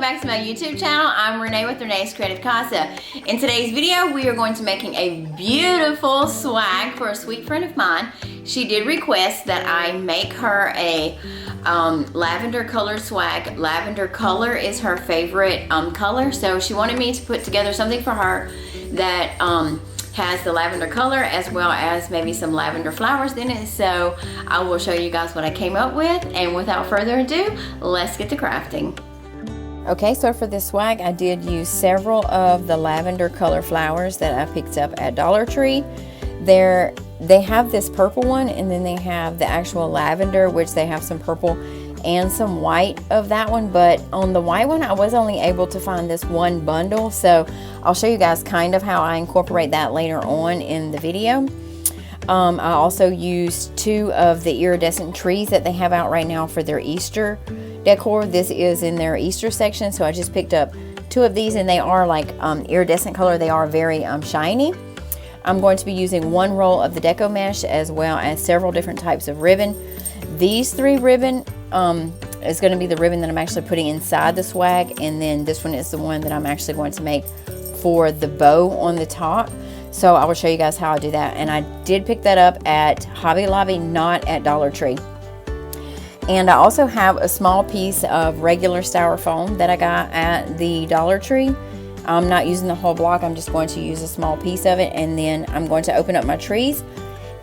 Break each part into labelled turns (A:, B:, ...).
A: back to my YouTube channel. I'm Renee with Renee's Creative Casa. In today's video, we are going to be making a beautiful swag for a sweet friend of mine. She did request that I make her a lavender colored swag. Lavender color is her favorite color, so she wanted me to put together something for her that has the lavender color as well as maybe some lavender flowers in it. So I will show you guys what I came up with, and without further ado, let's get to crafting. Okay, so for this swag, I did use several of the lavender color flowers that I picked up at Dollar Tree. They have this purple one, and then they have the actual lavender, which they have some purple and some white of that one. But on the white one, I was only able to find this one bundle, so I'll show you guys kind of how I incorporate that later on in the video. I also used two of the iridescent trees that they have out right now for their Easter decor. This is in their Easter section, so I just picked up two of these, and they are like iridescent color. They are very shiny. I'm going to be using one roll of the deco mesh as well as several different types of ribbon. These three ribbon is going to be the ribbon that I'm actually putting inside the swag, and then this one is the one that I'm actually going to make for the bow on the top. So I will show you guys how I do that, and I did pick that up at Hobby Lobby, not at Dollar Tree. And I also have a small piece of regular styrofoam that I got at the Dollar Tree. I'm not using the whole block, I'm just going to use a small piece of it, and then I'm going to open up my trees,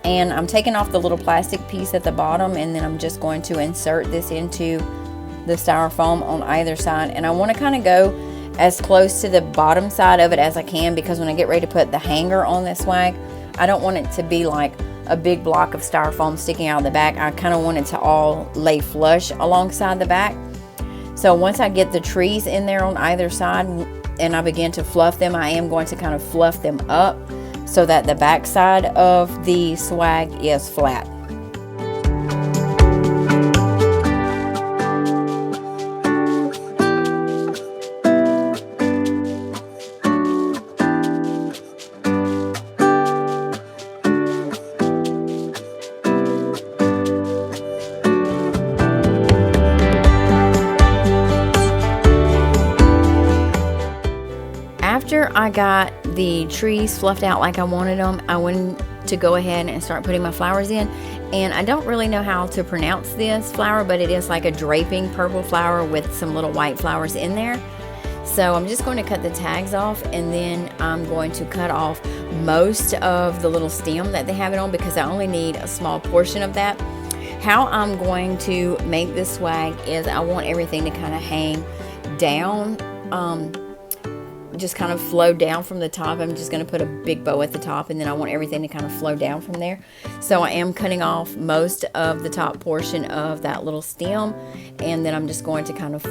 A: and I'm taking off the little plastic piece at the bottom, and then I'm just going to insert this into the styrofoam on either side. And I want to kind of go as close to the bottom side of it as I can, because when I get ready to put the hanger on this swag, I don't want it to be like a big block of styrofoam sticking out the back. I kind of want it to all lay flush alongside the back. So once I get the trees in there on either side and I begin to fluff them, I am going to kind of fluff them up so that the back side of the swag is flat. After I got the trees fluffed out like I wanted them, I went to go ahead and start putting my flowers in. And I don't really know how to pronounce this flower, but it is like a draping purple flower with some little white flowers in there. So I'm just going to cut the tags off, and then I'm going to cut off most of the little stem that they have it on, because I only need a small portion of that. How I'm going to make this swag is I want everything to kind of hang down, just kind of flow down from the top. I'm just going to put a big bow at the top, and then I want everything to kind of flow down from there. So I am cutting off most of the top portion of that little stem, and then I'm just going to kind of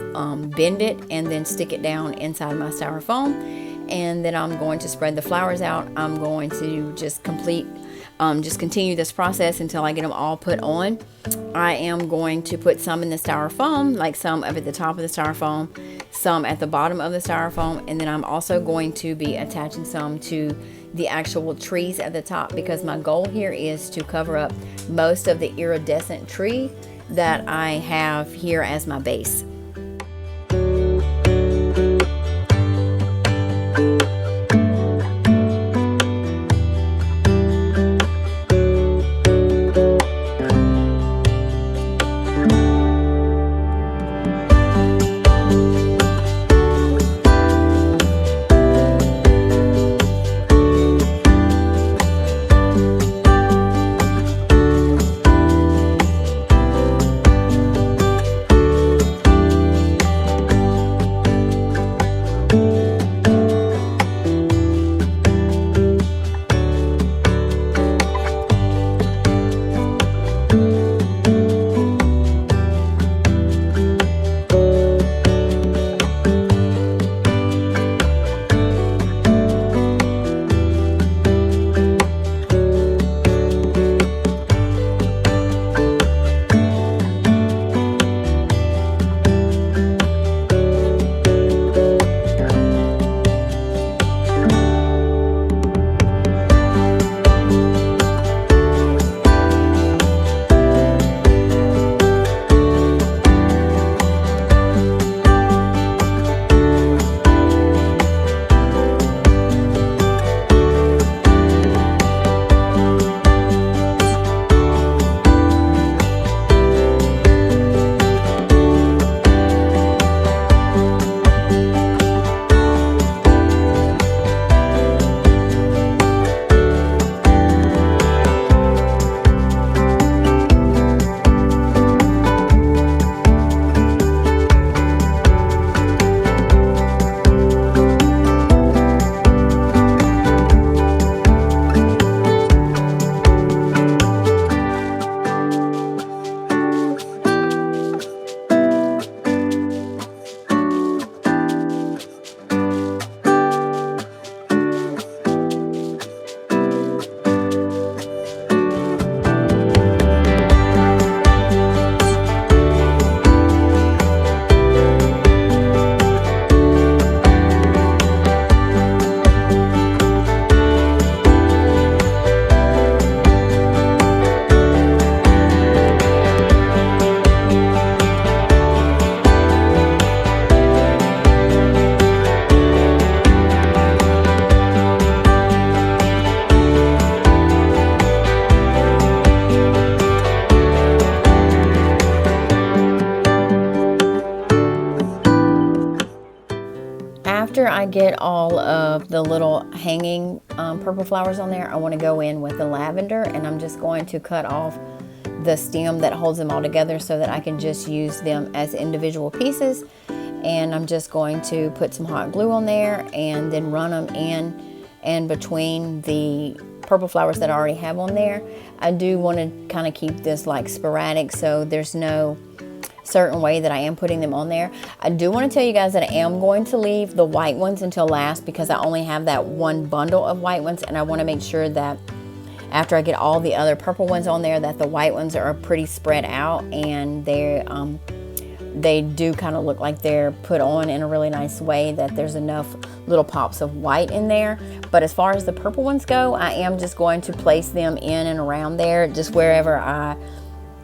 A: bend it and then stick it down inside my styrofoam, and then I'm going to spread the flowers out. I'm going to just continue this process until I get them all put on. I am going to put some in the styrofoam, like some up at the top of the styrofoam, some at the bottom of the styrofoam, and then I'm also going to be attaching some to the actual trees at the top, because my goal here is to cover up most of the iridescent tree that I have here as my base. get all of the little hanging purple flowers on there, I want to go in with the lavender, and I'm just going to cut off the stem that holds them all together so that I can just use them as individual pieces. And I'm just going to put some hot glue on there and then run them in and between the purple flowers that I already have on there. I do want to kind of keep this like sporadic, so there's no certain way that I am putting them on there. I do want to tell you guys that I am going to leave the white ones until last because I only have that one bundle of white ones, and I want to make sure that after I get all the other purple ones on there that the white ones are pretty spread out, and they do kind of look like they're put on in a really nice way, that there's enough little pops of white in there. But as far as the purple ones go, I am just going to place them in and around there, just wherever I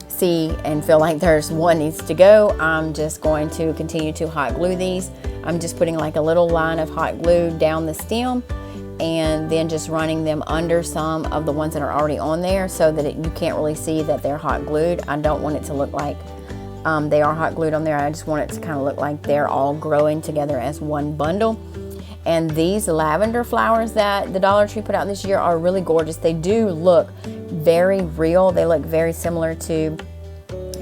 A: see and feel like there's one needs to go. I'm just going to continue to hot glue these. I'm just putting like a little line of hot glue down the stem and then just running them under some of the ones that are already on there so that you can't really see that they're hot glued. I don't want it to look like they are hot glued on there. I just want it to kind of look like they're all growing together as one bundle. And these lavender flowers that the Dollar Tree put out this year are really gorgeous. They do look very real. They look very similar to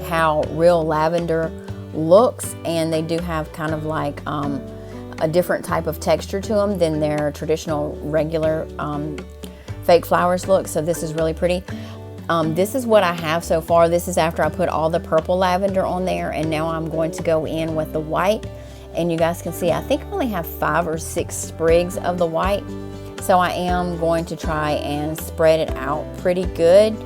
A: how real lavender looks, and they do have kind of like a different type of texture to them than their traditional regular fake flowers look. So this is really pretty. This is what I have so far. This is after I put all the purple lavender on there, and now I'm going to go in with the white. And you guys can see I think I only have 5 or 6 sprigs of the white, so I am going to try and spread it out pretty good.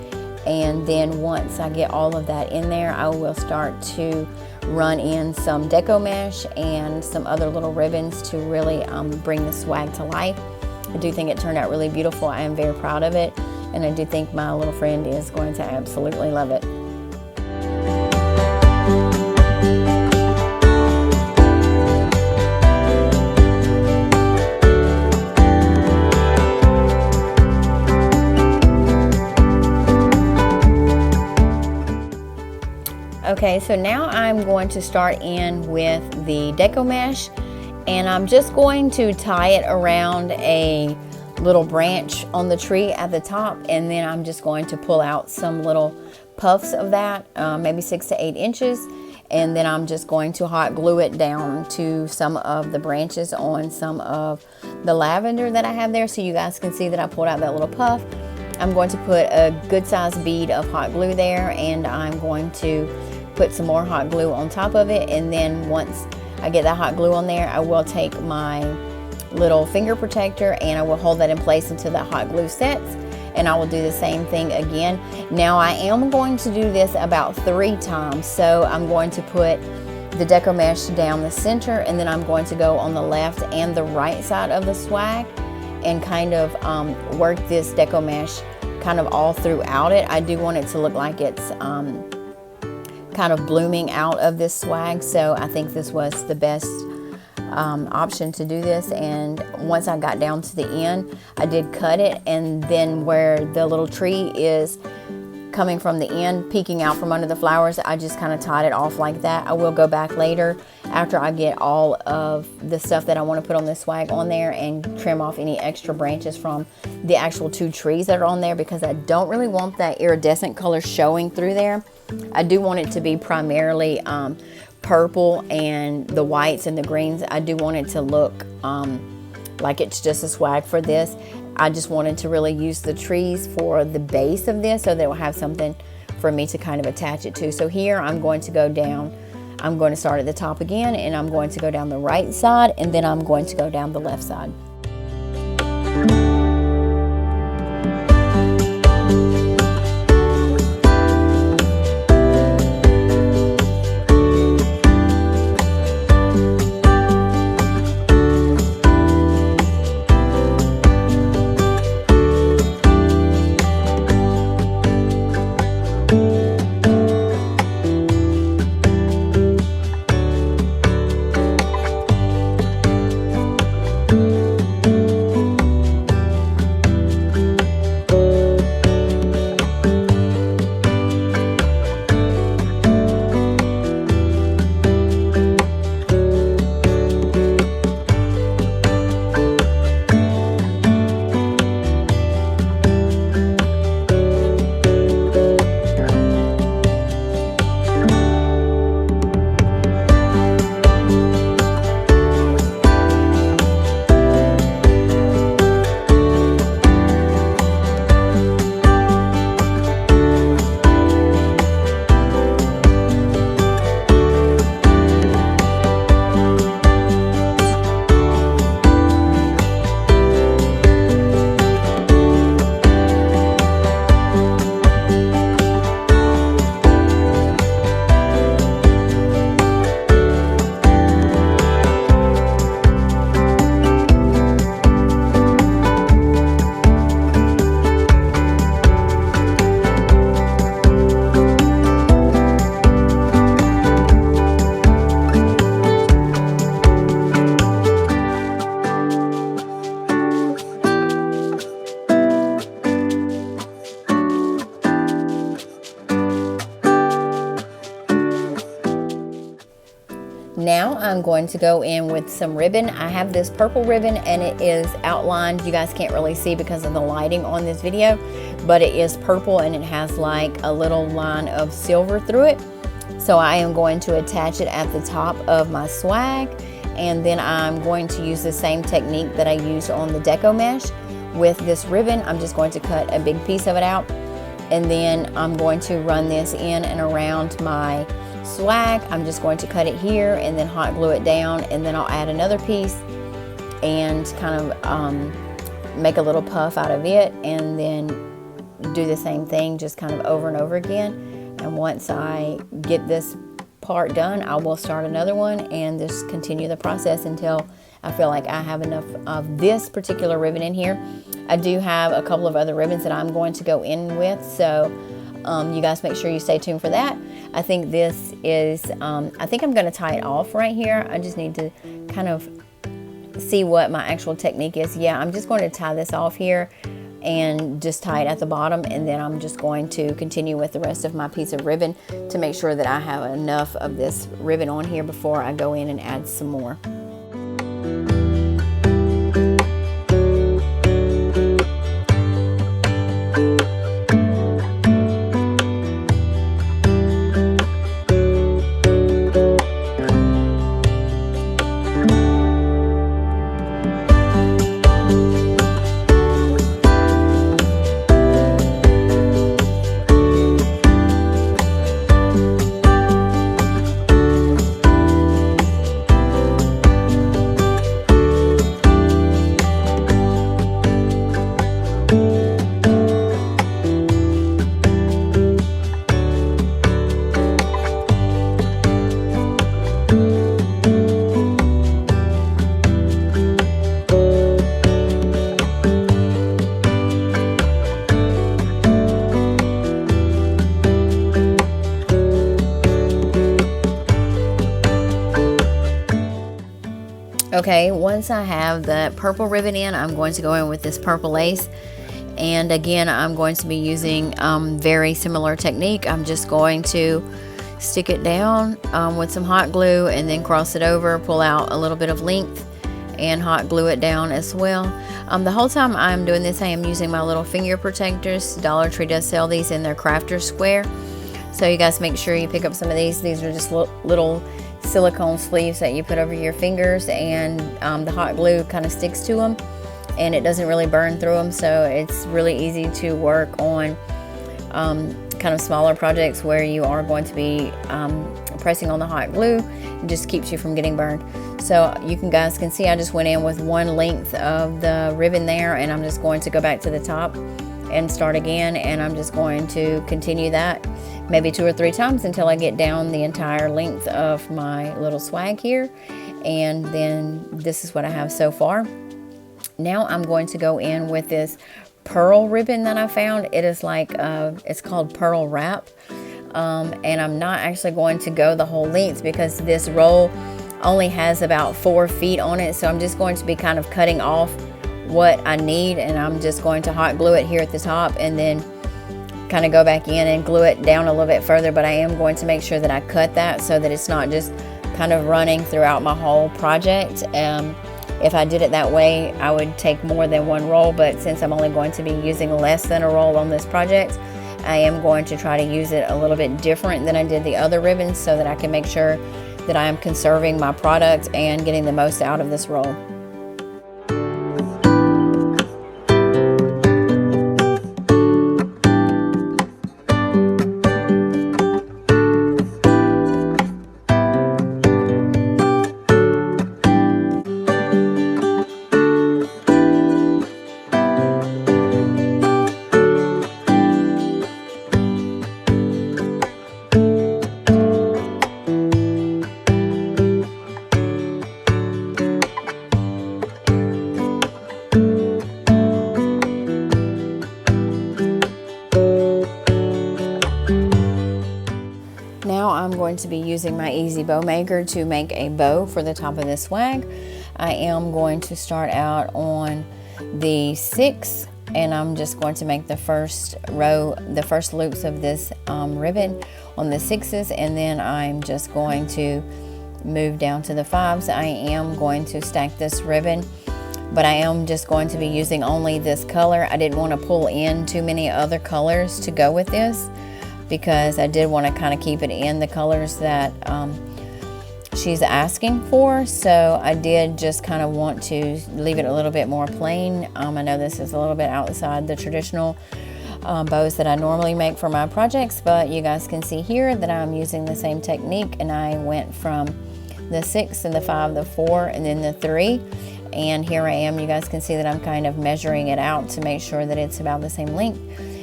A: And then once I get all of that in there, I will start to run in some deco mesh and some other little ribbons to really bring the swag to life. I do think it turned out really beautiful. I am very proud of it, and I do think my little friend is going to absolutely love it. Okay, so now I'm going to start in with the deco mesh, and I'm just going to tie it around a little branch on the tree at the top, and then I'm just going to pull out some little puffs of that, maybe 6 to 8 inches, and then I'm just going to hot glue it down to some of the branches on some of the lavender that I have there, so you guys can see that I pulled out that little puff. I'm going to put a good sized bead of hot glue there, and I'm going to put some more hot glue on top of it, and then once I get that hot glue on there, I will take my little finger protector and I will hold that in place until that hot glue sets, and I will do the same thing again. Now I am going to do this about 3 times, so I'm going to put the deco mesh down the center, and then I'm going to go on the left and the right side of the swag and kind of work this deco mesh kind of all throughout it. I do want it to look like it's kind of blooming out of this swag, so I think this was the best option to do this. And once I got down to the end, I did cut it, and then where the little tree is coming from the end, peeking out from under the flowers, I just kind of tied it off like that. I will go back later after I get all of the stuff that I want to put on this swag on there and trim off any extra branches from the actual 2 trees that are on there, because I don't really want that iridescent color showing through there. I do want it to be primarily purple, and the whites and the greens, I do want it to look like it's just a swag for this. I just wanted to really use the trees for the base of this so that it will have something for me to kind of attach it to. So here I'm going to go down, I'm going to start at the top again, and I'm going to go down the right side, and then I'm going to go down the left side. I'm going to go in with some ribbon. I have this purple ribbon and it is outlined. You guys can't really see because of the lighting on this video, but it is purple and it has like a little line of silver through it. So I am going to attach it at the top of my swag, and then I'm going to use the same technique that I used on the deco mesh with this ribbon. I'm just going to cut a big piece of it out, and then I'm going to run this in and around my swag. I'm just going to cut it here and then hot glue it down, and then I'll add another piece and kind of make a little puff out of it, and then do the same thing just kind of over and over again. And once I get this part done, I will start another one and just continue the process until I feel like I have enough of this particular ribbon in here. I do have a couple of other ribbons that I'm going to go in with, so you guys make sure you stay tuned for that. I think this is, I think I'm going to tie it off right here. I just need to kind of see what my actual technique is. Yeah, I'm just going to tie this off here and just tie it at the bottom, and then I'm just going to continue with the rest of my piece of ribbon to make sure that I have enough of this ribbon on here before I go in and add some more. Okay, once I have the purple ribbon in, I'm going to go in with this purple lace. And again, I'm going to be using very similar technique. I'm just going to stick it down with some hot glue and then cross it over, pull out a little bit of length and hot glue it down as well. The whole time I'm doing this, I am using my little finger protectors. Dollar Tree does sell these in their crafter square. So you guys make sure you pick up some of these. These are just little silicone sleeves that you put over your fingers, and the hot glue kind of sticks to them and it doesn't really burn through them, so it's really easy to work on kind of smaller projects where you are going to be pressing on the hot glue. It just keeps you from getting burned. So you guys can see I just went in with one length of the ribbon there, and I'm just going to go back to the top and start again, and I'm just going to continue that maybe 2 or 3 times until I get down the entire length of my little swag here. And then this is what I have so far. Now I'm going to go in with this pearl ribbon that I found. It is like it's called pearl wrap, and I'm not actually going to go the whole length because this roll only has about 4 feet on it, so I'm just going to be kind of cutting off what I need, and I'm just going to hot glue it here at the top and then kind of go back in and glue it down a little bit further. But I am going to make sure that I cut that so that it's not just kind of running throughout my whole project. If I did it that way, I would take more than 1 roll, but since I'm only going to be using less than a roll on this project, I am going to try to use it a little bit different than I did the other ribbons so that I can make sure that I am conserving my product and getting the most out of this roll. I'm going to be using my easy bow maker to make a bow for the top of this swag. I am going to start out on the 6, and I'm just going to make the first row, the first loops of this ribbon on the 6s, and then I'm just going to move down to the 5s, I am going to stack this ribbon, but I am just going to be using only this color. I didn't want to pull in too many other colors to go with this, because I did want to kind of keep it in the colors that she's asking for. So I did just kind of want to leave it a little bit more plain. I know this is a little bit outside the traditional bows that I normally make for my projects, but you guys can see here that I'm using the same technique, and I went from the 6 and the 5, the 4, and then the 3. And here I am. You guys can see that I'm kind of measuring it out to make sure that it's about the same length.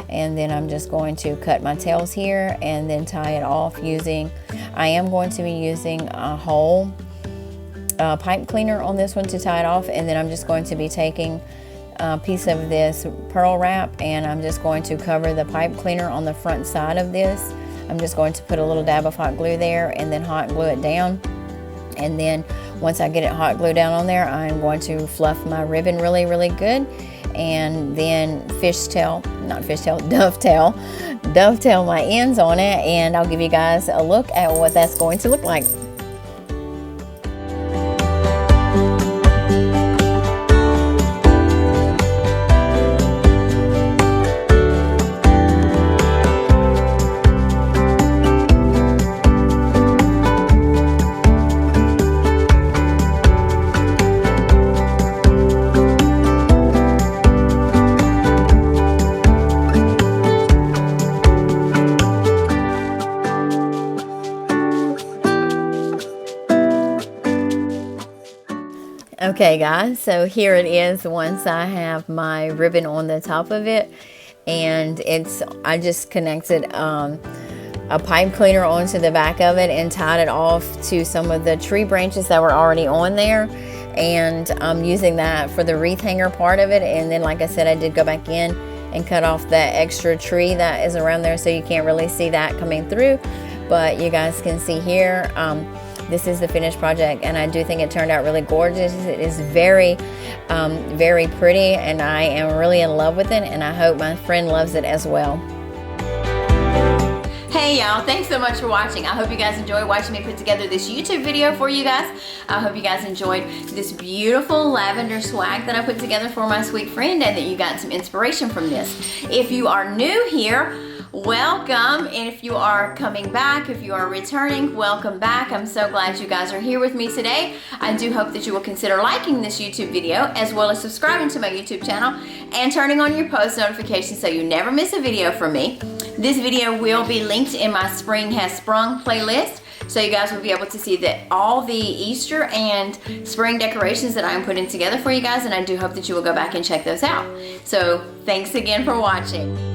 A: And then I'm just going to cut my tails here and then tie it off using, I am going to be using a whole pipe cleaner on this one to tie it off. And then I'm just going to be taking a piece of this pearl wrap, and I'm just going to cover the pipe cleaner on the front side of this. I'm just going to put a little dab of hot glue there and then hot glue it down. And then once I get it hot glued down on there, I'm going to fluff my ribbon really, really good. And then dovetail my ends on it, and I'll give you guys a look at what that's going to look like. Okay guys, so here it is once I have my ribbon on the top of it, and I just connected a pipe cleaner onto the back of it and tied it off to some of the tree branches that were already on there, and I'm using that for the wreath hanger part of it. And then, like I said, I did go back in and cut off that extra tree that is around there, so you can't really see that coming through, but you guys can see here. This is the finished project, and I do think it turned out really gorgeous. It is very, very pretty, and I am really in love with it, and I hope my friend loves it as well. Hey y'all, thanks so much for watching. I hope you guys enjoyed watching me put together this YouTube video for you guys. I hope you guys enjoyed this beautiful lavender swag that I put together for my sweet friend, and that you got some inspiration from this. If you are new here, welcome, and if you are coming back, if you are returning, welcome back. I'm so glad you guys are here with me today. I do hope that you will consider liking this YouTube video, as well as subscribing to my YouTube channel and turning on your post notifications so you never miss a video from me. This video will be linked in my Spring Has Sprung playlist, so you guys will be able to see all the Easter and spring decorations that I'm putting together for you guys, and I do hope that you will go back and check those out. So thanks again for watching.